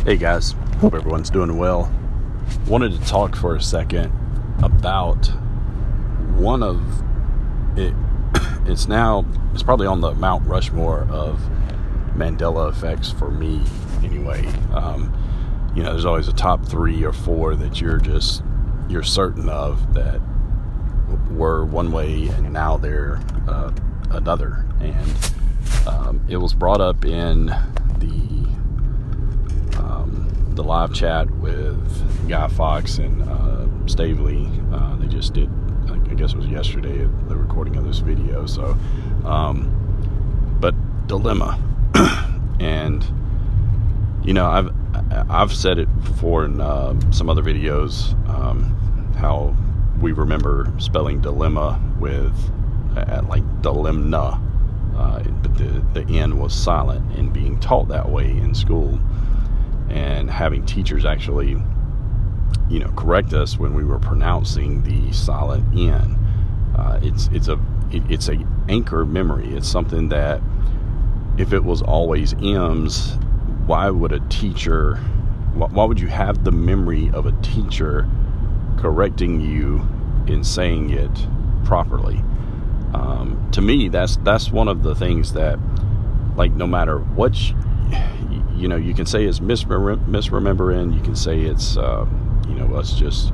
Hey guys, hope everyone's doing well. Wanted to talk for a second about one of it. It's probably on the Mount Rushmore of Mandela effects for me anyway. There's always a top 3 or 4 that you're certain of that were one way and now they're another. And it was brought up in the live chat with Guy Fawkes and Stavely. They just did, I guess it was yesterday, the recording of this video. So, but Dilemna, and I've said it before in some other videos, how we remember spelling dilemma with like Dilemna, but the N was silent, and being taught that way in school, and having teachers actually correct us when we were pronouncing the silent N. It's a anchor memory. It's something that if it was always M's, why would you have the memory of a teacher correcting you in saying it properly? To me, that's one of the things that, like, no matter what you can say it's misremembering, you can say it's us just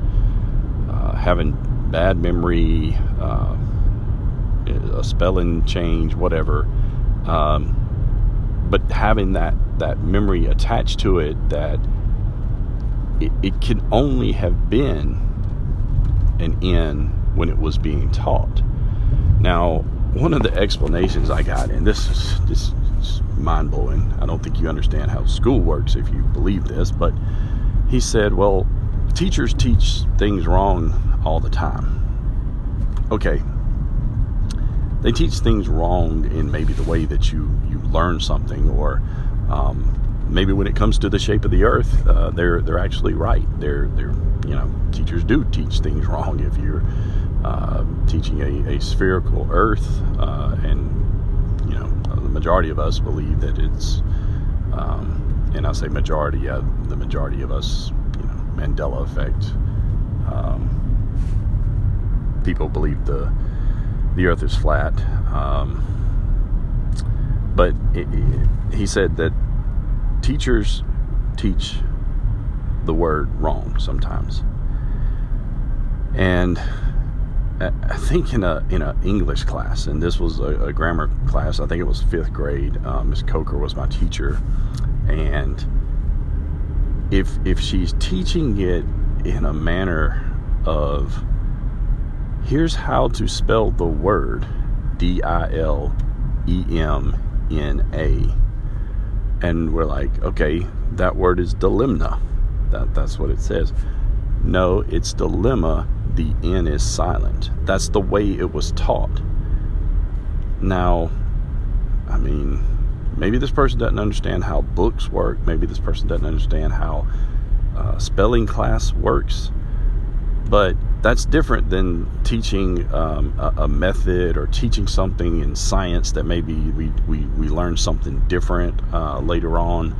having bad memory, a spelling change, whatever, but having that memory attached to it, that it can only have been an N when it was being taught. Now, one of the explanations I got, and this is mind-blowing, I don't think you understand how school works if you believe this, but he said, well, teachers teach things wrong all the time. Okay, they teach things wrong in maybe the way that you learn something, or maybe when it comes to the shape of the earth, they're actually right. They're teachers do teach things wrong. If you're teaching a spherical earth, and the majority of us believe that it's, and I say majority, the majority of us, Mandela effect, people believe the earth is flat, but he said that teachers teach the word wrong sometimes. And I think in a English class, and this was a grammar class, I think it was 5th grade, Miss Coker was my teacher, and if she's teaching it in a manner of, here's how to spell the word Dilemna, and we're like, okay, that word is Dilemna, that's what it says. No, it's Dilemma. The N is silent. That's the way it was taught. Now, I mean, maybe this person doesn't understand how books work. Maybe this person doesn't understand how spelling class works. But that's different than teaching a method, or teaching something in science that maybe we learn something different later on.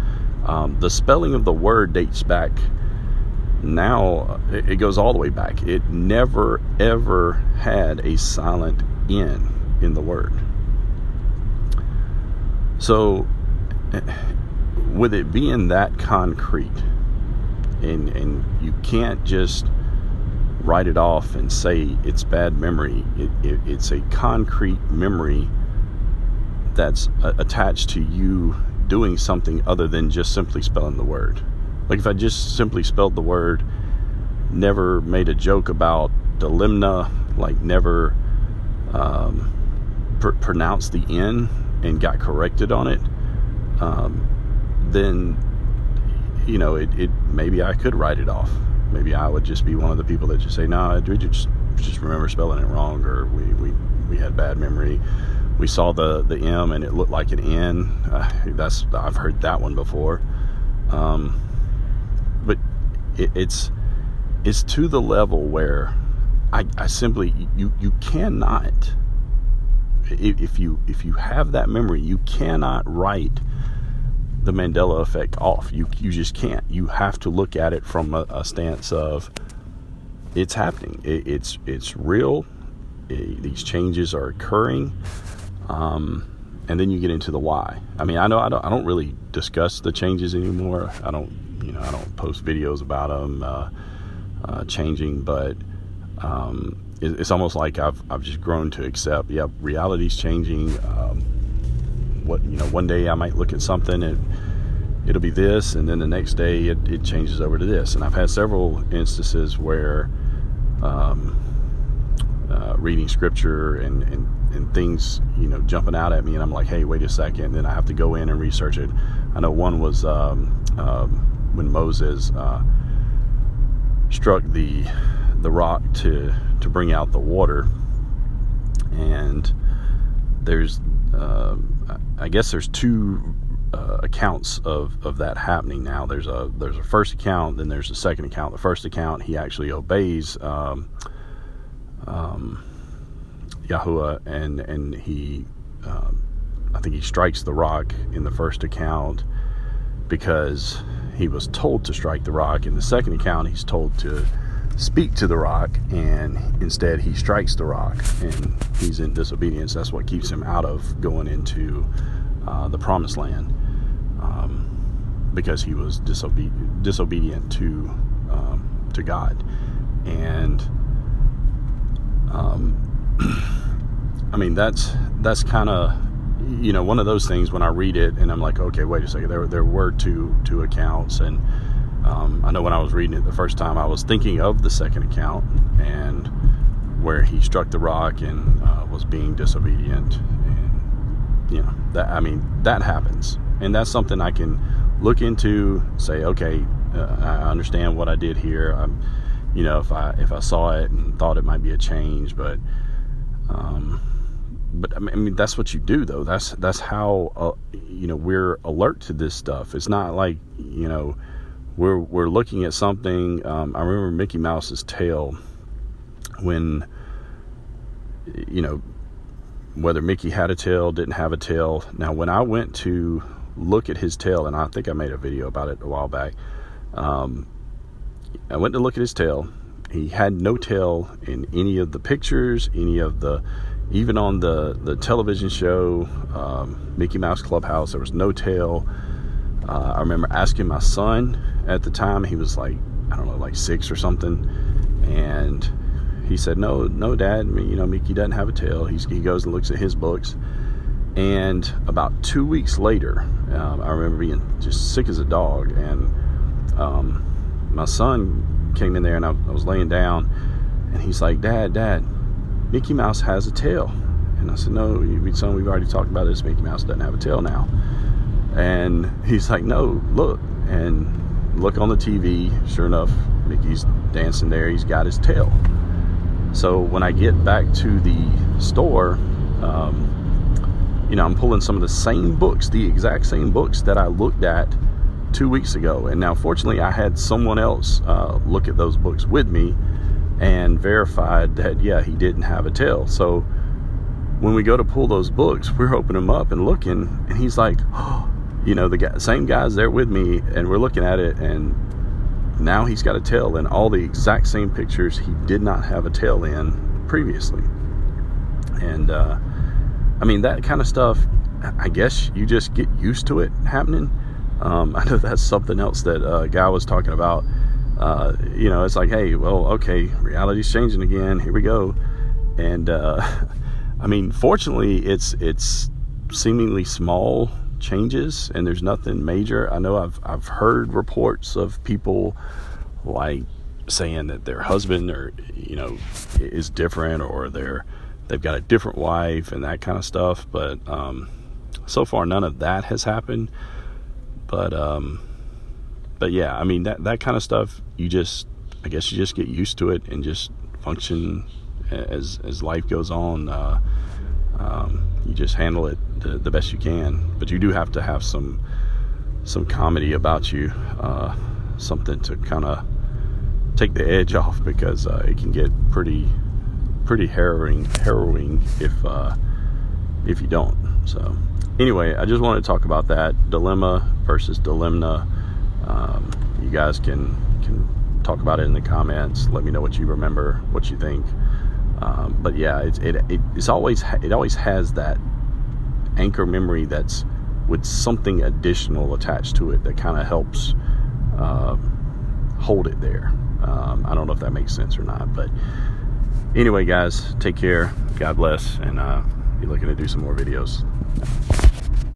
The spelling of the word dates back. Now it goes all the way back. It never ever had a silent N in the word. So with it being that concrete, and you can't just write it off and say it's bad memory. It's a concrete memory that's attached to you doing something other than just simply spelling the word. Like, if I just simply spelled the word, never made a joke about Dilemna, like never pronounced the N and got corrected on it, then it maybe I could write it off. Maybe I would just be one of the people that just say, no, we just remember spelling it wrong, or we had bad memory. We saw the M and it looked like an N. I've heard that one before. But it's to the level where I simply, you cannot, if you have that memory, you cannot write the Mandela effect off. You just can't. You have to look at it from a stance of it's happening. It's real. These changes are occurring. And then you get into the why. I mean, I don't really discuss the changes anymore. I don't post videos about them changing, but it's almost like I've just grown to accept. Yeah, reality's changing. One day I might look at something and it'll be this, and then the next day it changes over to this. And I've had several instances where reading scripture and things, jumping out at me, and I'm like, hey, wait a second. And then I have to go in and research it. I know one was when Moses struck the rock to bring out the water, and there's I guess there's two accounts of that happening now. There's a first account, then there's a second account. The first account, he actually obeys Yahuwah, and he I think he strikes the rock in the first account because he was told to strike the rock. In the second account, he's told to speak to the rock, and instead he strikes the rock, and he's in disobedience. That's what keeps him out of going into the promised land, because he was disobedient to God. And I mean, that's kind of one of those things when I read it and I'm like, okay, wait a second, there were two accounts. And I know when I was reading it the first time, I was thinking of the second account, and where he struck the rock and was being disobedient. And that happens, and that's something I can look into, say, okay, I understand what I did here. If I saw it and thought it might be a change, but I mean, that's what you do, though. That's how we're alert to this stuff. It's not like we're looking at something. I remember Mickey Mouse's tail, when whether Mickey had a tail, didn't have a tail. Now, when I went to look at his tail, and I think I made a video about it a while back, I went to look at his tail. He had no tail in any of the pictures, even on the television show, Mickey Mouse Clubhouse, there was no tail. I remember asking my son at the time, he was like, I don't know, like 6 or something, and he said, no, Dad, Mickey doesn't have a tail. He goes and looks at his books, and about 2 weeks later, I remember being just sick as a dog, and my son came in there, and I was laying down, and he's like, Dad, Mickey Mouse has a tail. And I said, no, son, we've already talked about this. Mickey Mouse doesn't have a tail now. And he's like, no, look. And look on the TV. Sure enough, Mickey's dancing there. He's got his tail. So when I get back to the store, I'm pulling some of the same books, the exact same books that I looked at 2 weeks ago. And now, fortunately, I had someone else look at those books with me and verified that, yeah, he didn't have a tail. So when we go to pull those books, we're opening them up and looking, and he's like, oh, the same guy's there with me, and we're looking at it, and now he's got a tail in all the exact same pictures he did not have a tail in previously. And that kind of stuff, I guess you just get used to it happening. I know that's something else that a guy was talking about. It's like, hey, well, okay, reality's changing again. Here we go. And fortunately, it's seemingly small changes, and there's nothing major. I know I've heard reports of people like saying that their husband is different, or they've got a different wife and that kind of stuff. But so far, none of that has happened. But yeah, that kind of stuff, I guess you just get used to it and just function as life goes on. You just handle it the best you can, but you do have to have some comedy about you, something to kind of take the edge off, because it can get pretty harrowing if you don't. So Anyway, I just wanted to talk about that dilemma versus dilemna. You guys can talk about it in the comments. Let me know what you remember, what you think. But yeah, it always has that anchor memory that's with something additional attached to it that kind of helps hold it there. I don't know if that makes sense or not, but anyway, guys, take care. God bless, and be looking to do some more videos.